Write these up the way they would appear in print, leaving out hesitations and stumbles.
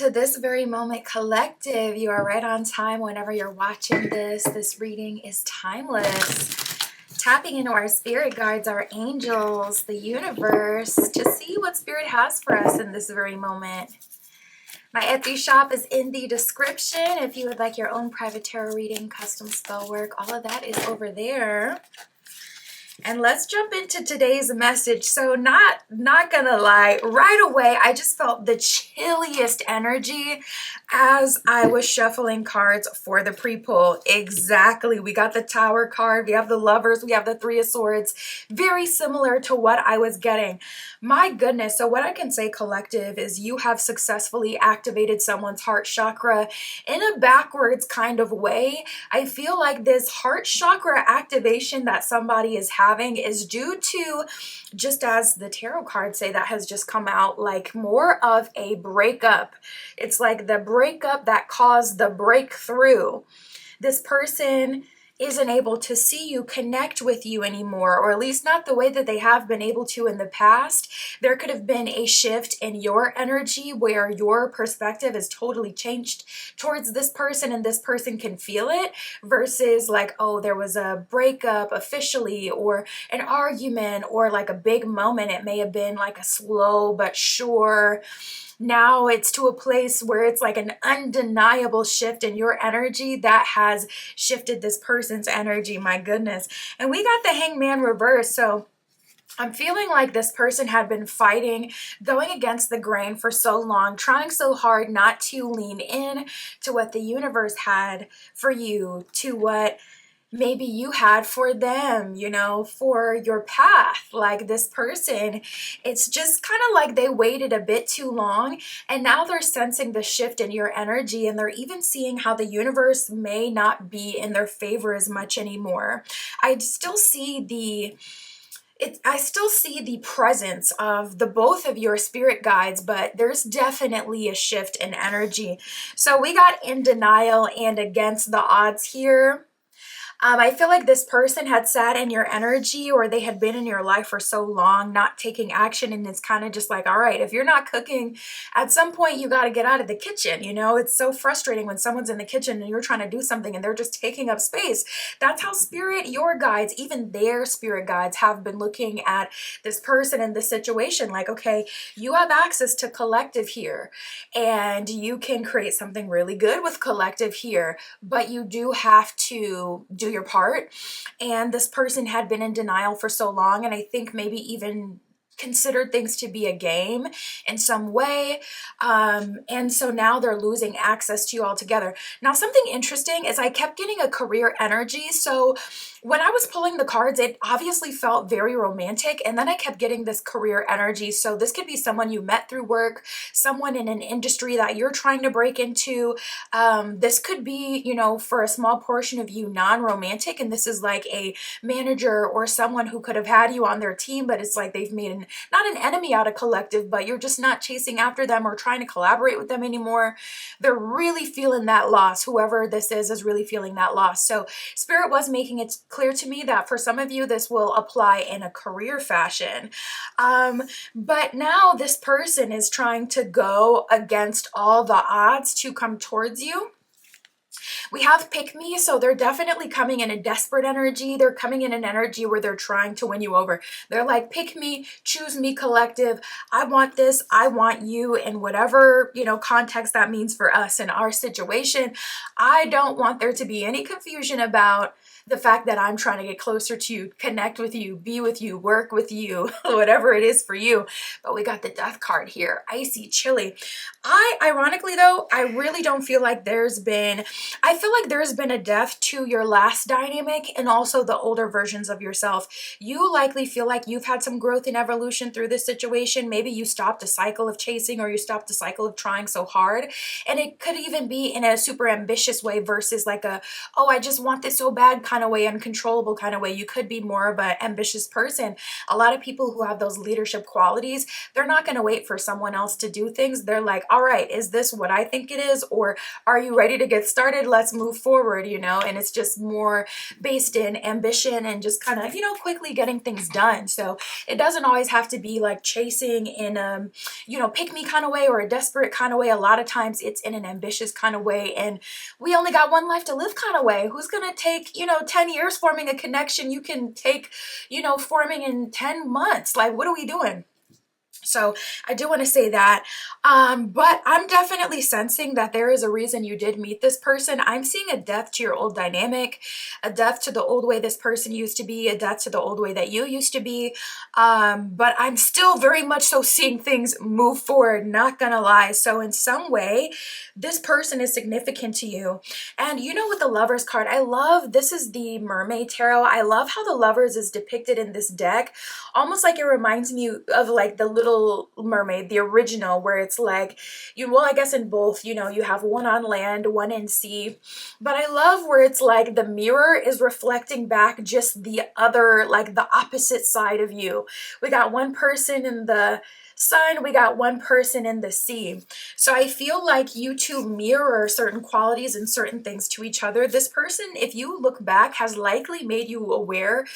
into this very moment, collective. You are right on time whenever you're watching this. This reading is timeless. Tapping into our spirit guides, our angels, the universe, to see what spirit has for us in this very moment. My Etsy shop is in the description. If you would like your own private tarot reading, custom spell work, all of that is over there. And let's jump into today's message. So not gonna lie, right away, I just felt the chilliest energy as I was shuffling cards for the pre-pull. Exactly. We got the Tower card, we have the Lovers, we have the Three of Swords. Very similar to what I was getting. My goodness. So what I can say, collective, is you have successfully activated someone's heart chakra in a backwards kind of way. I feel like this heart chakra activation that somebody is having is due to, just as the tarot cards say that has just come out, like more of a breakup. It's like the breakup that caused the breakthrough. This person isn't able to see you, connect with you anymore, or at least not the way that they have been able to in the past. There could have been a shift in your energy where your perspective has totally changed towards this person and this person can feel it, versus like, oh, there was a breakup officially or an argument or like a big moment. It may have been like a slow but sure. Now it's to a place where it's like an undeniable shift in your energy that has shifted this person's energy. My goodness. And we got the Hangman reverse. So I'm feeling like this person had been fighting, going against the grain for so long, trying so hard not to lean in to what the universe had for you, to what maybe you had for them, you know, for your path. Like this person, it's just kind of like they waited a bit too long, and now they're sensing the shift in your energy, and they're even seeing how the universe may not be in their favor as much anymore. I still see the presence of the both of your spirit guides, but there's definitely a shift in energy. So we got in denial and against the odds here. I feel like this person had sat in your energy, or they had been in your life for so long not taking action, and it's kind of just like, all right, if you're not cooking, at some point you got to get out of the kitchen. You know, it's so frustrating when someone's in the kitchen and you're trying to do something and they're just taking up space. That's how spirit, your guides, even their spirit guides, have been looking at this person in this situation. Like, okay, you have access to collective here, and you can create something really good with collective here, but you do have to do your part. And this person had been in denial for so long, and I think maybe even considered things to be a game in some way, and so now they're losing access to you altogether. Now, something interesting is I kept getting a career energy. So when I was pulling the cards, it obviously felt very romantic, and then I kept getting this career energy. So this could be someone you met through work, someone in an industry that you're trying to break into. This could be, you know, for a small portion of you, non-romantic, and this is like a manager or someone who could have had you on their team, but it's like they've made not an enemy out of collective, but you're just not chasing after them or trying to collaborate with them anymore. They're really feeling that loss. Whoever this is really feeling that loss. So Spirit was making it clear to me that for some of you, this will apply in a career fashion. But now this person is trying to go against all the odds to come towards you. We have pick me, so they're definitely coming in a desperate energy. They're coming in an energy where they're trying to win you over. They're like, pick me, choose me, collective. I want this, I want you, in whatever, you know, context that means for us in our situation. I don't want there to be any confusion about the fact that I'm trying to get closer to you, connect with you, be with you, work with you, whatever it is for you. But we got the death card here, icy, chilly. Ironically though, I really don't feel like I feel like there's been a death to your last dynamic and also the older versions of yourself. You likely feel like you've had some growth and evolution through this situation. Maybe you stopped a cycle of chasing, or you stopped a cycle of trying so hard. And it could even be in a super ambitious way versus like a, oh, I just want this so bad kind of way, uncontrollable kind of way. You could be more of an ambitious person. A lot of people who have those leadership qualities, they're not going to wait for someone else to do things. They're like, all right, is this what I think it is? Or are you ready to get started? started, let's move forward, you know, and it's just more based in ambition and just kind of, you know, quickly getting things done. So it doesn't always have to be like chasing in a, you know, pick me kind of way or a desperate kind of way. A lot of times it's in an ambitious kind of way, and we only got one life to live kind of way. Who's going to take, you know, 10 years forming a connection you can take, you know, forming in 10 months? Like, what are we doing? So I do want to say that, but I'm definitely sensing that there is a reason you did meet this person. I'm seeing a death to your old dynamic, a death to the old way this person used to be, a death to the old way that you used to be. But I'm still very much so seeing things move forward, not gonna lie. So in some way, this person is significant to you. And you know, with the Lovers card, I love, this is the Mermaid Tarot. I love how the Lovers is depicted in this deck, almost like it reminds me of like the Little Mermaid, the original, where it's like, you, well, I guess in both, you know, you have one on land, one in sea, but I love where it's like the mirror is reflecting back just the other, like the opposite side of you. We got one person in the sun, we got one person in the sea. So I feel like you two mirror certain qualities and certain things to each other. This person, if you look back, has likely made you aware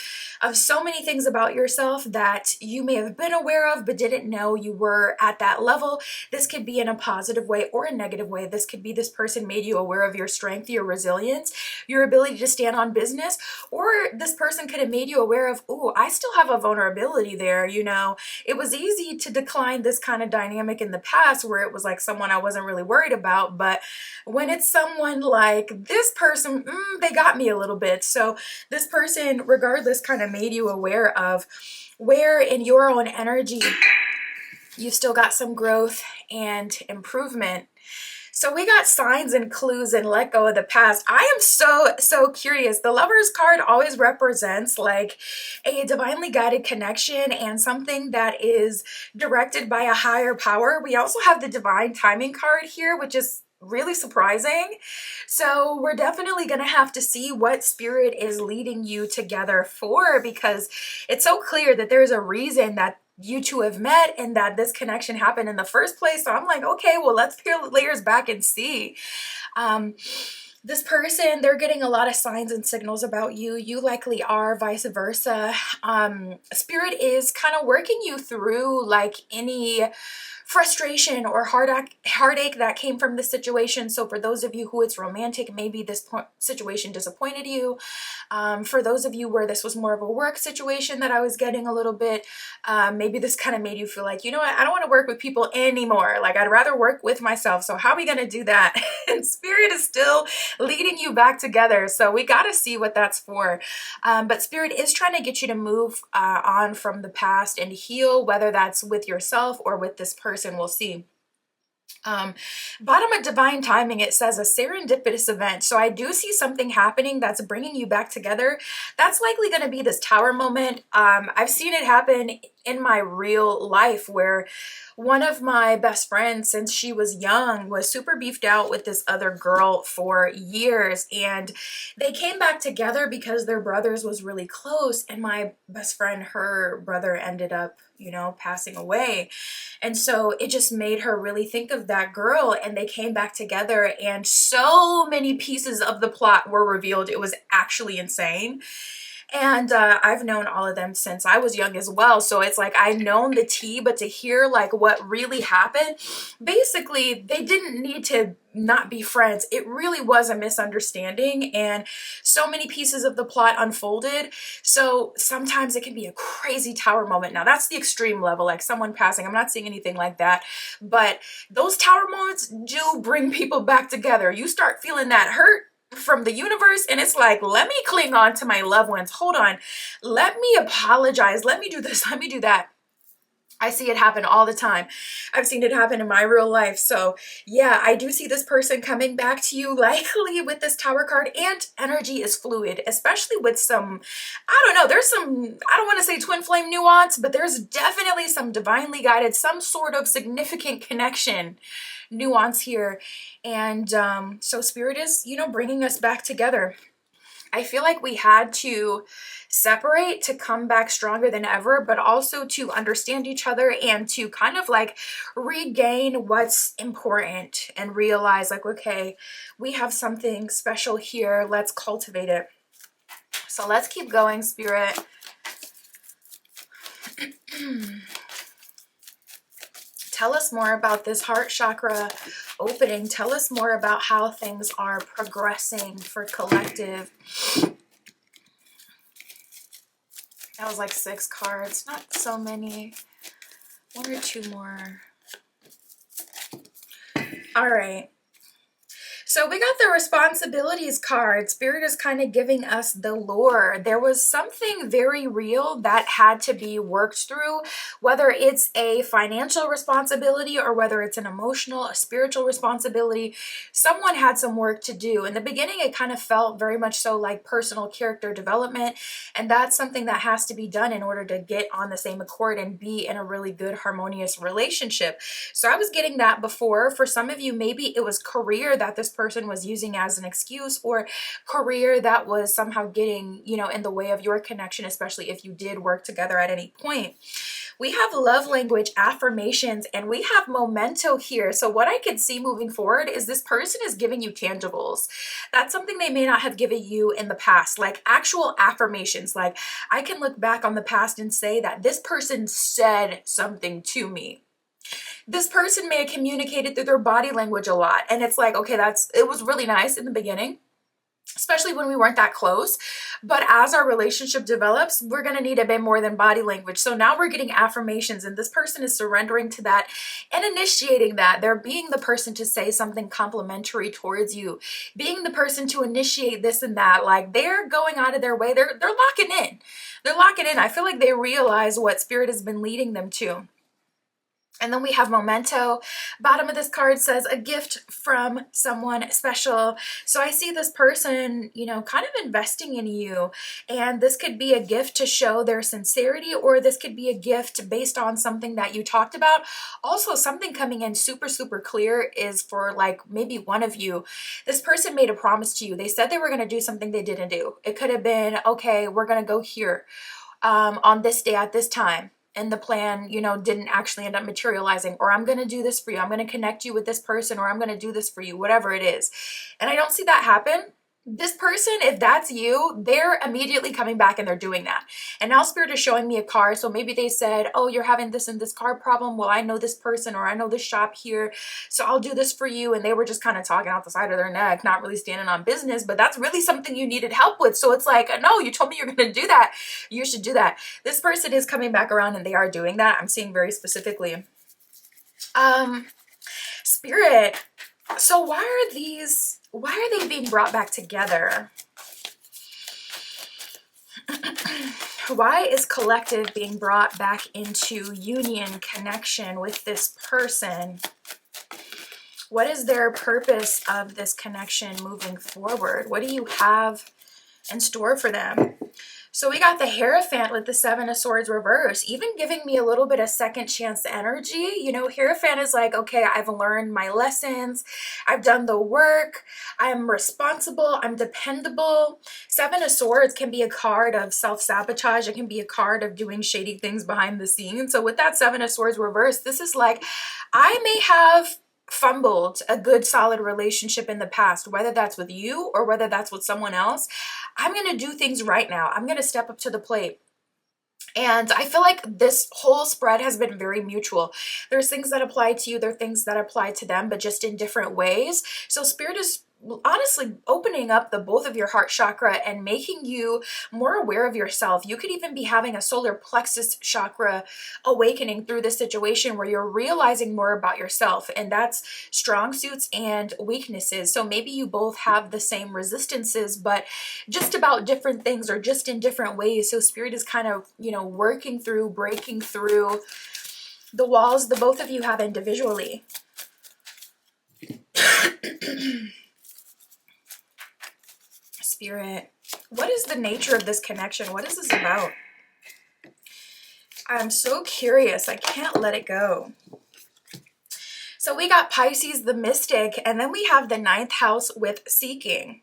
of so many things about yourself that you may have been aware of but didn't know you were at that level. This could be in a positive way or a negative way. This could be this person made you aware of your strength, your resilience, your ability to stand on business, or this person could have made you aware of, oh, I still have a vulnerability there. You know, it was easy to decline this kind of dynamic in the past where it was like someone I wasn't really worried about, but when it's someone like this person, they got me a little bit. So this person, regardless, kind of made you aware of where in your own energy you still got some growth and improvement. So we got signs and clues and let go of the past. I am so curious. The Lovers card always represents like a divinely guided connection and something that is directed by a higher power. We also have the divine timing card here, which is really surprising. So we're definitely going to have to see what spirit is leading you together for, because it's so clear that there's a reason that you two have met and that this connection happened in the first place. So I'm like, okay, well, let's peel the layers back and see. This person, they're getting a lot of signs and signals about you. You likely are, vice versa. Spirit is kind of working you through like any frustration or heartache that came from the situation. So for those of you who it's romantic, maybe this situation disappointed you. For those of you where this was more of a work situation that I was getting a little bit, maybe this kind of made you feel like, you know what, I don't want to work with people anymore. Like, I'd rather work with myself. So how are we going to do that? And Spirit is still leading you back together. So we got to see what that's for. But Spirit is trying to get you to move on from the past and heal, whether that's with yourself or with this person. We'll see. Bottom of divine timing, it says a serendipitous event. So I do see something happening that's bringing you back together. That's likely going to be this tower moment. I've seen it happen in my real life where one of my best friends, since she was young, was super beefed out with this other girl for years, and they came back together because their brothers was really close, and my best friend, her brother ended up, you know, passing away. And so it just made her really think of that girl, and they came back together, and so many pieces of the plot were revealed. It was actually insane. And I've known all of them since I was young as well. So it's like I've known the tea, but to hear like what really happened, basically they didn't need to not be friends. It really was a misunderstanding, and so many pieces of the plot unfolded. So sometimes it can be a crazy tower moment. Now that's the extreme level, like someone passing. I'm not seeing anything like that, but those tower moments do bring people back together. You start feeling that hurt from the universe, and it's like, let me cling on to my loved ones. Hold on, let me apologize, let me do this, let me do that. I see it happen all the time. I've seen it happen in my real life. So yeah, I do see this person coming back to you, likely with this tower card, and energy is fluid, especially with some, I don't know, there's some, I don't want to say twin flame nuance, but there's definitely some divinely guided, some sort of significant connection nuance here. And so Spirit is, you know, bringing us back together. I feel like we had to separate to come back stronger than ever, but also to understand each other and to kind of like regain what's important and realize like, okay, we have something special here. Let's cultivate it. So let's keep going, Spirit. Tell us more about this heart chakra opening. Tell us more about how things are progressing for collective. That was like 6 cards, not so many. 1 or 2 more. All right. So we got the responsibilities card. Spirit is kind of giving us the lore. There was something very real that had to be worked through, whether it's a financial responsibility or whether it's an emotional, a spiritual responsibility. Someone had some work to do. In the beginning, it kind of felt very much so like personal character development. And that's something that has to be done in order to get on the same accord and be in a really good, harmonious relationship. So I was getting that before. For some of you, maybe it was career that this person was using as an excuse, or career that was somehow getting, in the way of your connection, especially if you did work together at any point. We have love language affirmations and we have memento here. So what I can see moving forward is this person is giving you tangibles. That's something they may not have given you in the past, like actual affirmations. Like I can look back on the past and say that this person said something to me. This person may have communicated through their body language a lot. And it's like, okay, it was really nice in the beginning, especially when we weren't that close. But as our relationship develops, we're going to need a bit more than body language. So now we're getting affirmations and this person is surrendering to that and initiating that. They're being the person to say something complimentary towards you, being the person to initiate this and that. Like they're going out of their way. They're locking in. They're locking in. I feel like they realize what spirit has been leading them to. And then we have memento. Bottom of this card says a gift from someone special. So I see this person, kind of investing in you. And this could be a gift to show their sincerity, or this could be a gift based on something that you talked about. Also, something coming in super, super clear is for like maybe one of you. This person made a promise to you. They said they were going to do something they didn't do. It could have been, okay, we're going to go here on this day at this time. And the plan, didn't actually end up materializing, or I'm going to do this for you. I'm going to connect you with this person, or I'm going to do this for you, whatever it is. And I don't see that happen. This person, if that's you, they're immediately coming back and they're doing that. And now Spirit is showing me a car. So maybe they said, oh, you're having this and this car problem. Well, I know this person, or I know this shop here, so I'll do this for you. And they were just kind of talking out the side of their neck, not really standing on business, but that's really something you needed help with. So it's like, no, you told me you're going to do that. You should do that. This person is coming back around and they are doing that. I'm seeing very specifically. Spirit. So why are they being brought back together? Why is collective being brought back into union, connection with this person? What is their purpose of this connection moving forward? What do you have in store for them? So we got the Hierophant with the 7 of Swords reverse, even giving me a little bit of second chance energy. Hierophant is like, okay, I've learned my lessons. I've done the work. I'm responsible. I'm dependable. 7 of Swords can be a card of self-sabotage. It can be a card of doing shady things behind the scenes. So with that 7 of Swords reverse, this is like, I may have fumbled a good solid relationship in the past, whether that's with you or whether that's with someone else. I'm going to do things right now. I'm going to step up to the plate. And I feel like this whole spread has been very mutual. There's things that apply to you, there are things that apply to them, but just in different ways. So Spirit is honestly opening up the both of your heart chakra and making you more aware of yourself. You could even be having a solar plexus chakra awakening through this situation where you're realizing more about yourself, and that's strong suits and weaknesses. So maybe you both have the same resistances, but just about different things or just in different ways. So Spirit is kind of, working through, breaking through the walls the both of you have individually. Spirit, what is the nature of this connection? What is this about? I'm so curious. I can't let it go. So we got Pisces, the mystic, and then we have the 9th house with seeking.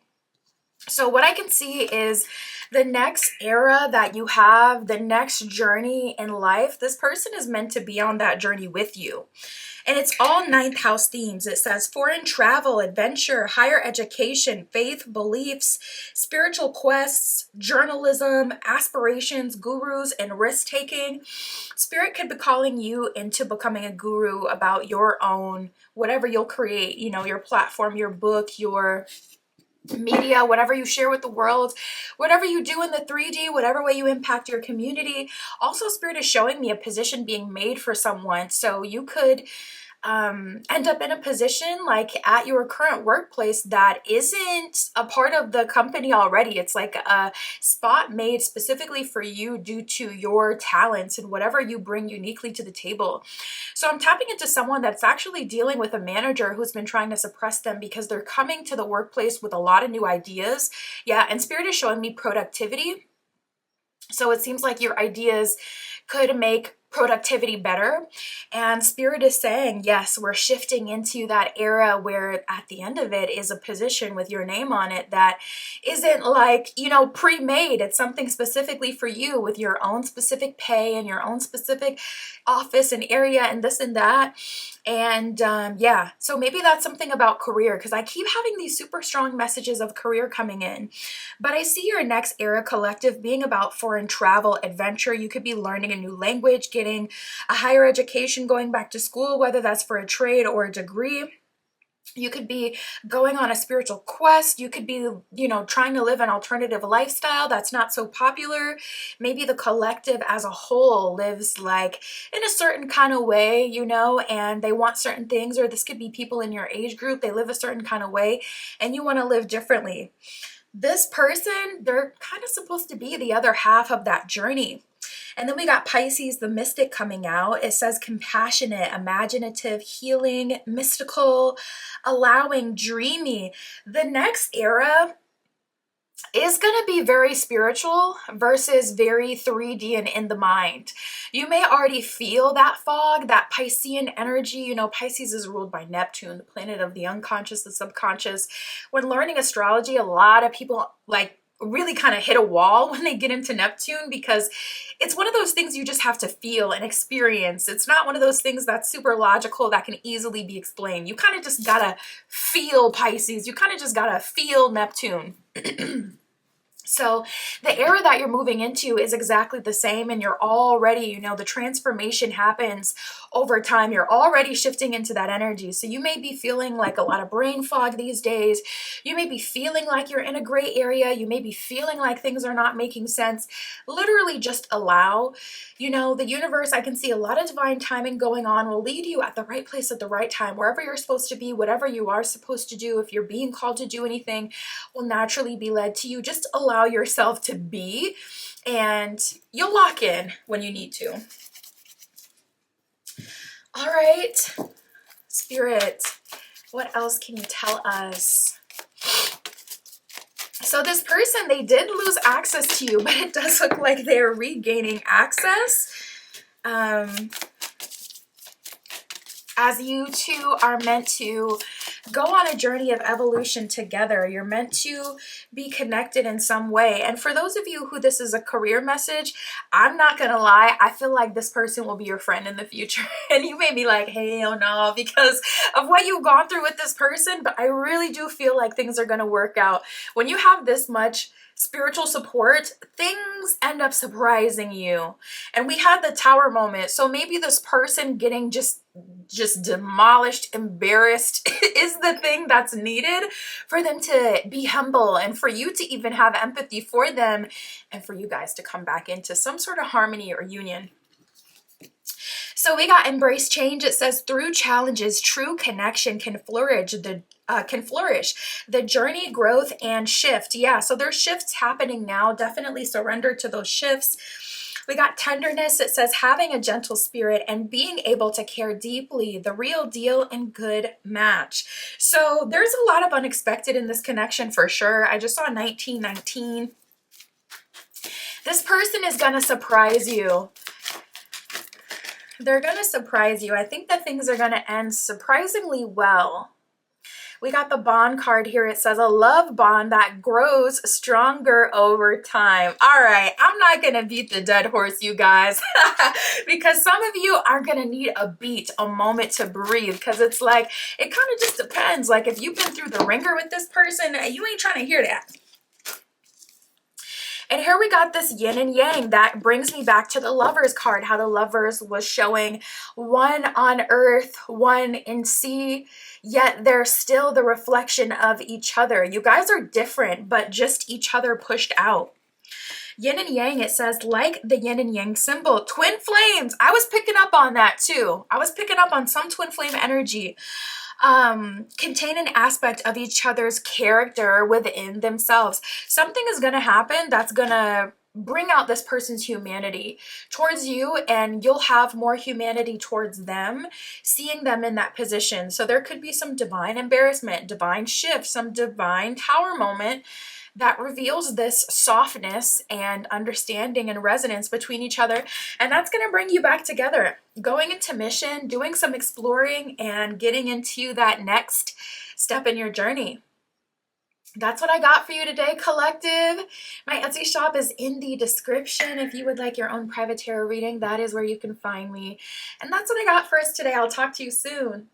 So what I can see is the next era that you have, the next journey in life, this person is meant to be on that journey with you. And it's all ninth house themes. It says foreign travel, adventure, higher education, faith, beliefs, spiritual quests, journalism, aspirations, gurus, and risk taking. Spirit could be calling you into becoming a guru about your own, whatever you'll create, you know, your platform, your book, your media, whatever you share with the world, whatever you do in the 3D, whatever way you impact your community. Also, Spirit is showing me a position being made for someone. So you could end up in a position like at your current workplace that isn't a part of the company already. It's like a spot made specifically for you due to your talents and whatever you bring uniquely to the table. So I'm tapping into someone that's actually dealing with a manager who's been trying to suppress them because they're coming to the workplace with a lot of new ideas. Yeah, and Spirit is showing me productivity. So it seems like your ideas could make productivity better. And Spirit is saying, yes, we're shifting into that era where at the end of it is a position with your name on it that isn't like, you know, pre-made. It's something specifically for you with your own specific pay and your own specific office and area and this and that. And yeah, so maybe that's something about career, because I keep having these super strong messages of career coming in. But I see your next era collective being about foreign travel, adventure. You could be learning a new language, getting a higher education, going back to school, whether that's for a trade or a degree. You could be going on a spiritual quest. You could be, you know, trying to live an alternative lifestyle that's not so popular. Maybe the collective as a whole lives like in a certain kind of way, you know, and they want certain things, or this could be people in your age group. They live a certain kind of way and you want to live differently. This person, they're kind of supposed to be the other half of that journey. And then we got Pisces, the mystic, coming out. It says compassionate, imaginative, healing, mystical, allowing, dreamy. The next era is going to be very spiritual versus very 3D and in the mind. You may already feel that fog, that Piscean energy. You know, Pisces is ruled by Neptune, the planet of the unconscious, the subconscious. When learning astrology, a lot of people like really kind of hit a wall when they get into Neptune, because it's one of those things you just have to feel and experience. It's not one of those things that's super logical that can easily be explained. You kind of just gotta feel Pisces. You kind of just gotta feel Neptune. So the era that you're moving into is exactly the same, and you're already, you know, the transformation happens over time. You're already shifting into that energy. So you may be feeling like a lot of brain fog these days. You may be feeling like you're in a gray area. You may be feeling like things are not making sense. Literally just allow. You know, the universe, I can see a lot of divine timing going on, will lead you at the right place at the right time, wherever you're supposed to be, whatever you are supposed to do. If you're being called to do anything, will naturally be led to you. Just allow yourself to be, and you'll lock in when you need to. All right, Spirit, what else can you tell us? So this person, they did lose access to you, but it does look like they're regaining access. As you two are meant to go on a journey of evolution together. You're meant to be connected in some way. And for those of you who this is a career message, I'm not going to lie, I feel like this person will be your friend in the future. And you may be like, hey, oh no, because of what you've gone through with this person. But I really do feel like things are going to work out. When you have this much spiritual support, things end up surprising you. And we had the tower moment. So maybe this person getting just demolished, embarrassed is the thing that's needed for them to be humble, and for you to even have empathy for them, and for you guys to come back into some sort of harmony or union. So we got embrace change. It says through challenges, true connection can flourish. The journey, growth, and shift. Yeah, so there's shifts happening now. Definitely surrender to those shifts. We got tenderness. It says having a gentle spirit and being able to care deeply, the real deal and good match. So there's a lot of unexpected in this connection for sure. I just saw 1919. This person is going to surprise you. They're going to surprise you. I think that things are going to end surprisingly well. We got the bond card here. It says a love bond that grows stronger over time. All right, I'm not going to beat the dead horse, you guys, because some of you are going to need a beat, a moment to breathe, because it's like, it kind of just depends. Like if you've been through the ringer with this person, you ain't trying to hear that. And here we got this yin and yang. That brings me back to the Lovers card, how the Lovers was showing one on earth, one in sea, yet they're still the reflection of each other. You guys are different, but just each other pushed out. Yin and yang, it says, like the yin and yang symbol, twin flames. I was picking up on that too. I was picking up on some twin flame energy. Contain an aspect of each other's character within themselves. Something is going to happen that's going to bring out this person's humanity towards you, and you'll have more humanity towards them, seeing them in that position. So there could be some divine embarrassment, divine shift, some divine tower moment that reveals this softness and understanding and resonance between each other. And that's going to bring you back together, going into mission, doing some exploring, and getting into that next step in your journey. That's what I got for you today, collective. My Etsy shop is in the description. If you would like your own private tarot reading, that is where you can find me. And that's what I got for us today. I'll talk to you soon.